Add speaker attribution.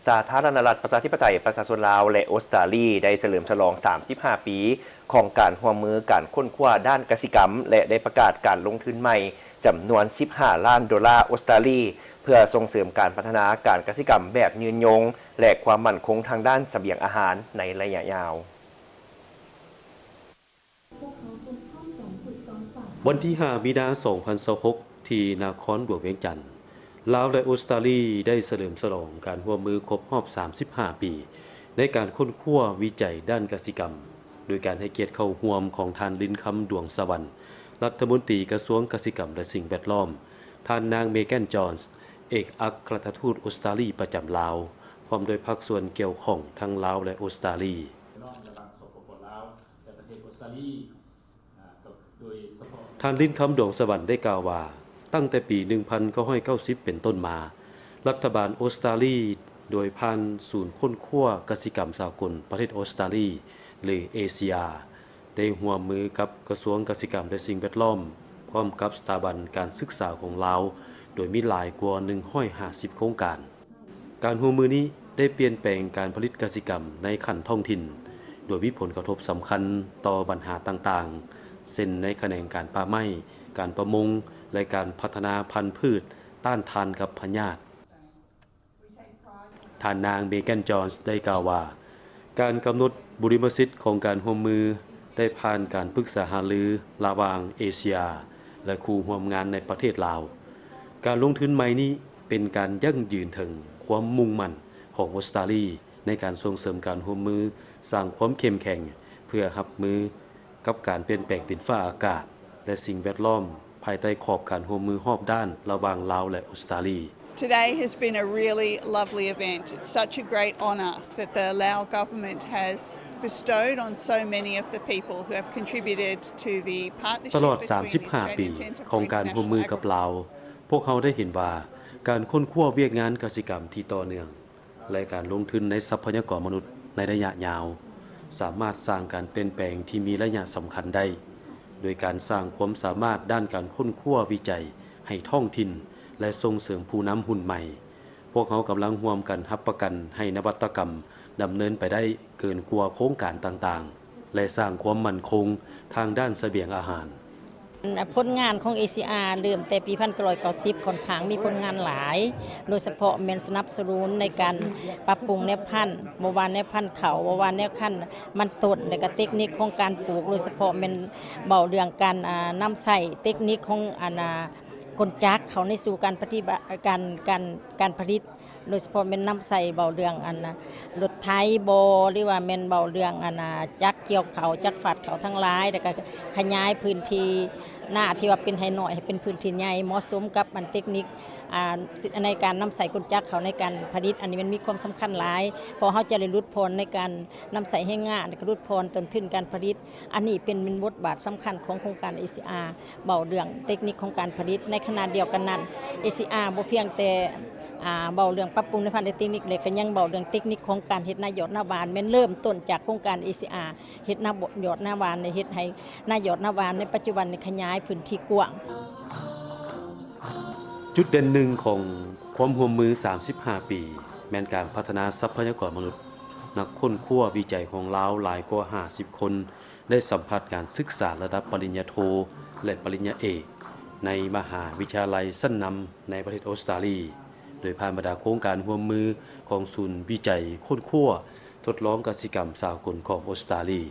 Speaker 1: สาธารณรัฐประชาธิปไตยประชาชนลาวและออสเตรเลียได้เฉลิมฉลอง 35 ปีของการร่วมมือการค้นคว้าด้านกสิกรรมและได้ประกาศการลงทุนใหม่จำนวน 15 ล้านดอลลาร์ออสเตรเลียเพื่อส่งเสริมการพัฒนาการกสิกรรมแบบยืนยงและความมั่นคงทางด้านเสบียงอาหารในระยะยาว
Speaker 2: วันที่ 5 มีนาคม 2026 ที่นครหลวงเวียงจันทร์ลาวและออสเตรเลียได้เฉลิมฉลองการร่วมมือครบรอบ 35 ปีในการค้นคว้าวิจัยด้านกสิกรรมโดยการให้เกียรติเข้าร่วมของท่านลินคำดวงสวรรค์รัฐมนตรีกระทรวงกสิกรรมและสิ่งแวดล้อมท่านนางเมแกนจอนส์เอกอัครราชทูตออสเตรเลียประจำลาวพร้อมโดยภาคส่วนเกี่ยวข้องทั้งลาวและออสเตรเลียท่านลินคำดวงสวรรค์ได้กล่าวว่าตั้งแต่ปี 1990 เป็นต้นมารัฐบาลออสเตรเลียโดยผ่านศูนย์ค้นคว้ากสิกรรมสากลประเทศออสเตรเลียหรือเอเชียได้ร่วมมือกับกระทรวงกสิกรรมและสิ่งแวดล้อมพร้อมกับสถาบันการศึกษาของลาวโดยมีหลายกว่า150โครงการการร่วมมือนี้ได้เปลี่ยนแปลงการผลิตกสิกรรมในขั้นท้องถิ่นโดยมีผลกระทบสำคัญต่อปัญหาต่างๆเช่นในแขนงการป่าไม้การประมงและการพัฒนาพันธุ์พืชต้านทานกับพยาธิท่านนางเมแกนจอนส์ได้กล่าวว่าการกำหนดบุริมสิทธิ์ของการร่วมมือได้ผ่านการปรึกษาหารือระหว่างเอเชียและคู่ร่วมงานในประเทศลาวการลงทุนใหม่นี้เป็นการยั่งยืนถึงความมุ่งมั่นของออสเตรเลียในการส่งเสริมการร่วมมือสร้างความเข้มแข็งเพื่อรับมือกับการเปลี่ยนแปลงดินฟ้าอากาศและสิ่งแวดล้อมภายใต้ขอบการร่วมมือรอบด้านระหว่างลาวและออสเตรเลีย
Speaker 3: Today has been a really lovely event. It's such a great honour that the Lao government has bestowed on so many of the people who have contributed to the
Speaker 2: ต
Speaker 3: partnership
Speaker 2: ลอด
Speaker 3: between the
Speaker 2: 35 ปี
Speaker 3: Australian Centre
Speaker 2: ของ
Speaker 3: for
Speaker 2: การร่วมมือ
Speaker 3: International
Speaker 2: กับลาวพวกเขาได้เห็นว่าการค้นคว้าเวียกงานกสิกรรมที่ต่อเนื่องและการลงทุนในทรัพยากรมนุษย์ในระยะยาวสามารถสร้างการเปลี่ยนแปลงที่มีระยะสำคัญได้โดยการสร้างความสามารถด้านการค้นคว้าวิจัยให้ท้องถิ่นและส่งเสริมผู้นำหุ่นใหม่พวกเขากำลังร่วมกันรับประกันให้นวัตกรรมดำเนินไปได้เกินกว่าโครงการต่างๆและสร้างความมั่นคงทางด้านเสบียงอาหาร
Speaker 4: ผลงานของ ACR เริ่มแต่ปี 1990ค่อนข้างมีผลงานหลายโดยเฉพาะแม่นสนับสนุนในการปรับปรุงแนวพันธุ์บ่ว่าแนวพันธุ์เขาบ่ว่าแนวพันธุ์มันต้นและก็เทคนิคของการปลูกโดยเฉพาะแม่นเบาเรื่องการนำใช้เทคนิคของกลจักรเขาในสู่การปฏิบัติการผลิตโดยเฉพาะแม่นนำใส่เบาเรื่องรถไถบ่หรือว่าแม่นเบาเรื่องจักรเกี่ยวเขาจักรฝัดเขาทั้งหลายแล้วก็ขยายพื้นที่หน้าที่ว่าเป็นให้น้อยให้เป็นพื้นที่ใหญ่เหมาะสมกับเทคนิคในการนำใส่กลจักรเขาในการผลิตอันนี้มันมีความสำคัญหลายเพราะเขาจะได้ลดพลในการนำใส่ให้ง่ายและก็ลดพลต้นทุนการผลิตอันนี้เป็นบทบาทสำคัญของโครงการ ACR เบาเรื่องเทคนิคของการผลิตในขณะเดียวกันนั้น ACR บ่เพียงแต่เบาเรื่องปรับปรุงในพันธุ์เทคนิคเลยก็ยังเบาเรื่องเทคนิคของการเฮ็ดนายอดนาวานแม่นเริ่มต้นจากโครงการ ACR เฮ็ดนายอดนาวานในเฮ็ดให้นายอดนาวานในปัจจุบันในขยายพื้นที่กว้าง
Speaker 2: จุดเด่นหนึ่งของความร่วมมือ 35 ปีแม่นการพัฒนาทรัพยากรมนุษย์นักค้นคว้าวิจัยของลาวหลายกว่า 50 คนได้สัมผัสการศึกษาระดับปริญญาโทและปริญญาเอกในมหาวิทยาลัยชั้นนำในประเทศออสเตรเลียโดยผ่านบรรดาโครงการร่วมมือของศูนย์วิจัยค้นคว้าทดลองกสิกรรมสากลของออสเตรเลีย